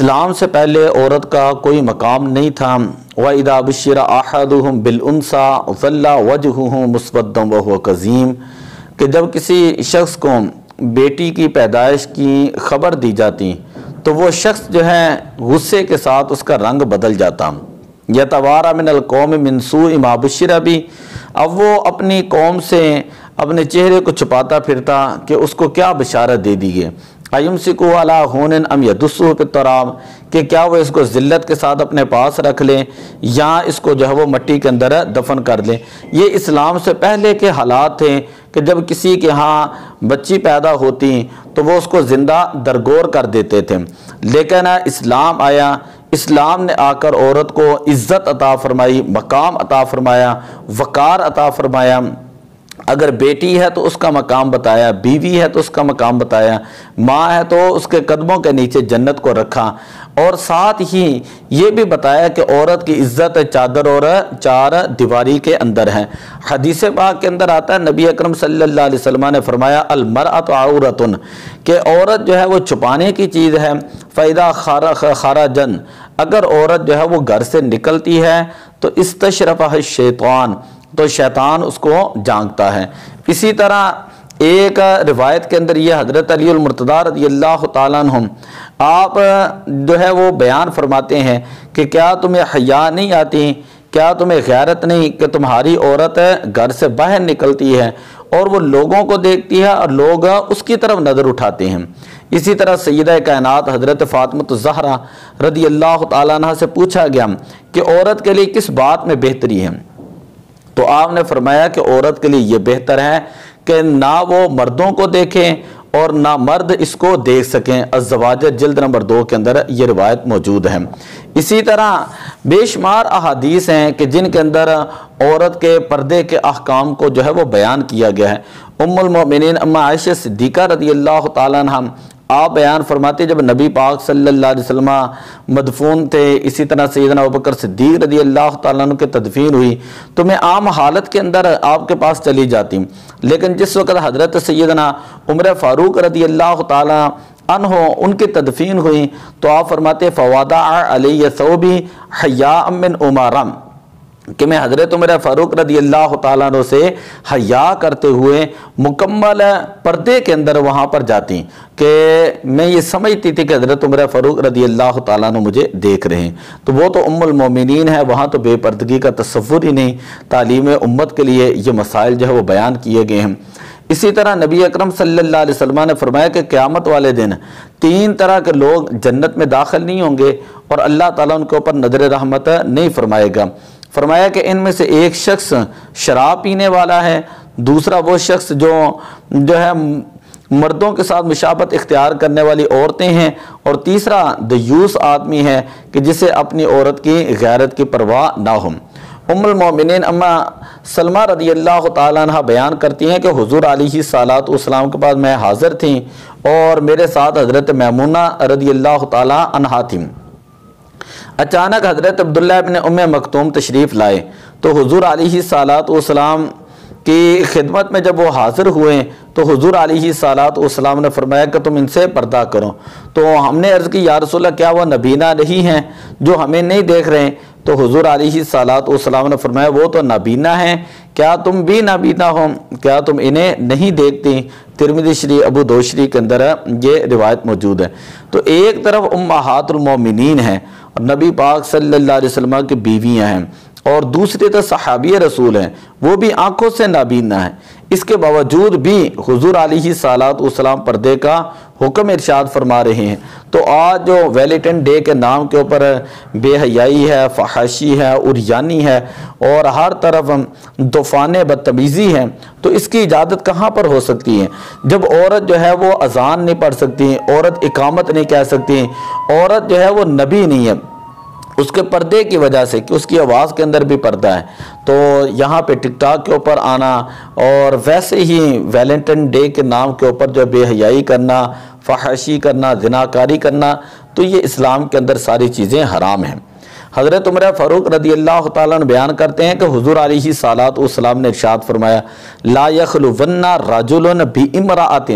اسلام سے پہلے عورت کا کوئی مقام نہیں تھا۔ وَإِذَا بُشِّرَ أَحَدُهُمْ بِالْأُنثَىٰ ظَلَّ وَجْهُهُ مُسْوَدًّا وَهُوَ كَظِيمٌ کہ جب کسی شخص کو بیٹی کی پیدائش کی خبر دی جاتی تو وہ شخص جو ہے غصے کے ساتھ اس کا رنگ بدل جاتا۔ یتوارا من القوم من سوء ما بشر بہ، اب وہ اپنی قوم سے اپنے چہرے کو چھپاتا پھرتا کہ اس کو کیا بشارت دے دی گئی۔ ایمسکو علی ہون ام یدسہ فی التراب کہ کیا وہ اس کو ذلت کے ساتھ اپنے پاس رکھ لیں یا اس کو جو ہے وہ مٹی کے اندر دفن کر لیں۔ یہ اسلام سے پہلے کے حالات تھے کہ جب کسی کے ہاں بچی پیدا ہوتی تو وہ اس کو زندہ درگور کر دیتے تھے، لیکن اسلام آیا، اسلام نے آ کر عورت کو عزت عطا فرمائی، مقام عطا فرمایا، وقار عطا فرمایا۔ اگر بیٹی ہے تو اس کا مقام بتایا، بیوی ہے تو اس کا مقام بتایا، ماں ہے تو اس کے قدموں کے نیچے جنت کو رکھا، اور ساتھ ہی یہ بھی بتایا کہ عورت کی عزت چادر اور چار دیواری کے اندر ہے۔ حدیث پاک کے اندر آتا ہے، نبی اکرم صلی اللہ علیہ وسلم نے فرمایا المرأۃ عورۃ کہ عورت جو ہے وہ چھپانے کی چیز ہے۔ فَإِذَا خَرَجَن اگر عورت جو ہے وہ گھر سے نکلتی ہے تو استشرفہ الشیطان تو شیطان اس کو جانگتا ہے۔ اسی طرح ایک روایت کے اندر یہ حضرت علی المرتضیٰ رضی اللہ تعالیٰ عنہ آپ جو ہے وہ بیان فرماتے ہیں کہ کیا تمہیں حیا نہیں آتی، کیا تمہیں غیرت نہیں کہ تمہاری عورت گھر سے باہر نکلتی ہے اور وہ لوگوں کو دیکھتی ہے اور لوگ اس کی طرف نظر اٹھاتے ہیں۔ اسی طرح سیدہ کائنات حضرت فاطمہ الزہرا رضی اللہ تعالیٰ عنہ سے پوچھا گیا کہ عورت کے لیے کس بات میں بہتری ہے، تو آپ نے فرمایا کہ عورت کے لیے یہ بہتر ہے کہ نہ وہ مردوں کو دیکھیں اور نہ مرد اس کو دیکھ سکیں۔ الزواجر جلد نمبر 2 کے اندر یہ روایت موجود ہے۔ اسی طرح بے شمار احادیث ہیں کہ جن کے اندر عورت کے پردے کے احکام کو جو ہے وہ بیان کیا گیا ہے۔ ام المؤمنین اما عائشہ صدیقہ رضی اللہ تعالیٰ عنہ آپ بیان فرماتے جب نبی پاک صلی اللہ علیہ وسلم مدفون تھے، اسی طرح سیدنا ابوبکر صدیق رضی اللہ تعالیٰ عنہ کے تدفین ہوئی تو میں عام حالت کے اندر آپ کے پاس چلی جاتی، لیکن جس وقت حضرت سیدنا عمر فاروق رضی اللہ تعالیٰ عنہ ان کی تدفین ہوئی تو آپ فرماتے فوادع علی ثوبی حیاء من عمر کہ میں حضرت عمر فاروق رضی اللہ تعالیٰ عنہ سے حیا کرتے ہوئے مکمل پردے کے اندر وہاں پر جاتی کہ میں یہ سمجھتی تھی کہ حضرت عمر فاروق رضی اللہ تعالیٰ عنہ مجھے دیکھ رہے ہیں۔ تو وہ تو ام المومنین ہے، وہاں تو بے پردگی کا تصور ہی نہیں۔ تعلیم امت کے لیے یہ مسائل جو ہے وہ بیان کیے گئے ہیں۔ اسی طرح نبی اکرم صلی اللہ علیہ وسلم نے فرمایا کہ قیامت والے دن 3 طرح کے لوگ جنت میں داخل نہیں ہوں گے اور اللہ تعالیٰ ان کے اوپر نظر رحمت نہیں فرمائے گا۔ فرمایا کہ ان میں سے ایک شخص شراب پینے والا ہے، دوسرا وہ شخص جو ہے مردوں کے ساتھ مشابہت اختیار کرنے والی عورتیں ہیں، اور تیسرا دیوس آدمی ہے کہ جسے اپنی عورت کی غیرت کی پرواہ نہ ہو۔ ام المومنین اما سلمہ رضی اللہ تعالیٰ عنہ بیان کرتی ہیں کہ حضور علیہ الصلوۃ والسلام کے پاس میں حاضر تھیں اور میرے ساتھ حضرت میمونہ رضی اللہ تعالیٰ عنہا تھیں۔ اچانک حضرت عبداللہ ابن ام مکتوم تشریف لائے تو حضور علیہ الصلوۃ والسلام کی خدمت میں جب وہ حاضر ہوئے تو حضور علیہ الصلوۃ والسلام نے فرمایا کہ تم ان سے پردہ کرو۔ تو ہم نے عرض کی یا رسول اللہ کیا وہ نبینا نہیں ہیں جو ہمیں نہیں دیکھ رہے ہیں؟ تو حضور علیہ الصلوۃ والسلام نے فرمایا وہ تو نابینا ہیں، کیا تم بھی نابینا ہو؟ کیا تم انہیں نہیں دیکھتی؟ ترمذی شریف ابو داؤد شریف کے اندر یہ روایت موجود ہے۔ تو ایک طرف امہات المومنین ہیں اور نبی پاک صلی اللہ علیہ وسلم کی بیویاں ہیں، اور دوسری طرف صحابی رسول ہیں، وہ بھی آنکھوں سے نابینا ہیں۔ اس کے باوجود بھی حضور علیہ الصلوۃ والسلام پردے کا حکم ارشاد فرما رہے ہیں۔ تو آج جو ویلنٹائن ڈے کے نام کے اوپر بے حیائی ہے، فحاشی ہے، عریانی ہے اور ہر طرف طوفان بدتمیزی ہے، تو اس کی اجازت کہاں پر ہو سکتی ہے؟ جب عورت جو ہے وہ اذان نہیں پڑھ سکتی، عورت اقامت نہیں کہہ سکتی، عورت جو ہے وہ نبی نہیں ہے اس کے پردے کی وجہ سے کہ اس کی آواز کے اندر بھی پردہ ہے، تو یہاں پہ ٹک ٹاک کے اوپر آنا اور ویسے ہی ویلنٹائن ڈے کے نام کے اوپر جو بے حیائی کرنا، فحاشی کرنا، زناکاری کرنا، تو یہ اسلام کے اندر ساری چیزیں حرام ہیں۔ حضرت عمر فاروق رضی اللہ تعالیٰ عنہ بیان کرتے ہیں کہ حضور علیہ الصلوۃ والسلام نے ارشاد فرمایا لا یخلون رجل بامرأۃ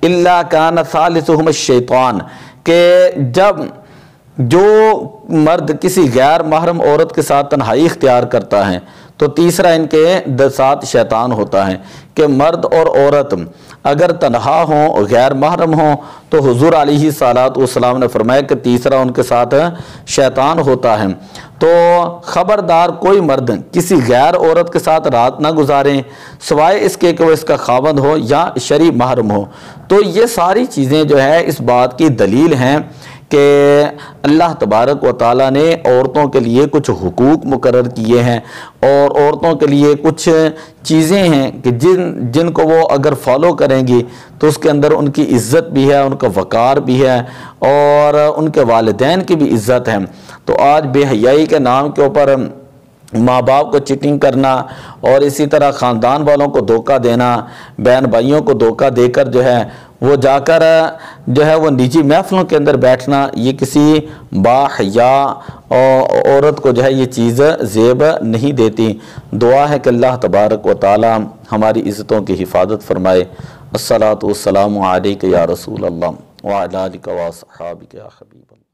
الا کان ثالثہم الشیطان کہ جب جو مرد کسی غیر محرم عورت کے ساتھ تنہائی اختیار کرتا ہے تو تیسرا ان کے ساتھ شیطان ہوتا ہے کہ مرد اور عورت اگر تنہا ہوں غیر محرم ہوں تو حضور علیہ الصلوۃ والسلام نے فرمایا کہ تیسرا ان کے ساتھ شیطان ہوتا ہے۔ تو خبردار کوئی مرد کسی غیر عورت کے ساتھ رات نہ گزاریں سوائے اس کے کہ وہ اس کا خاوند ہو یا شرعی محرم ہو۔ تو یہ ساری چیزیں جو ہے اس بات کی دلیل ہیں کہ اللہ تبارک و تعالیٰ نے عورتوں کے لیے کچھ حقوق مقرر کیے ہیں اور عورتوں کے لیے کچھ چیزیں ہیں کہ جن کو وہ اگر فالو کریں گی تو اس کے اندر ان کی عزت بھی ہے، ان کا وقار بھی ہے اور ان کے والدین کی بھی عزت ہے۔ تو آج بے حیائی کے نام کے اوپر ماں باپ کو چیٹنگ کرنا اور اسی طرح خاندان والوں کو دھوکہ دینا، بہن بھائیوں کو دھوکہ دے کر جو ہے وہ جا کر جو ہے وہ نجی محفلوں کے اندر بیٹھنا، یہ کسی باحیا عورت کو جو ہے یہ چیز زیب نہیں دیتی۔ دعا ہے کہ اللہ تبارک و تعالی ہماری عزتوں کی حفاظت فرمائے۔ الصلاۃ والسلام علیک یا رسول اللہ وعلی آلک و اصحابک یا حبیب اللہ۔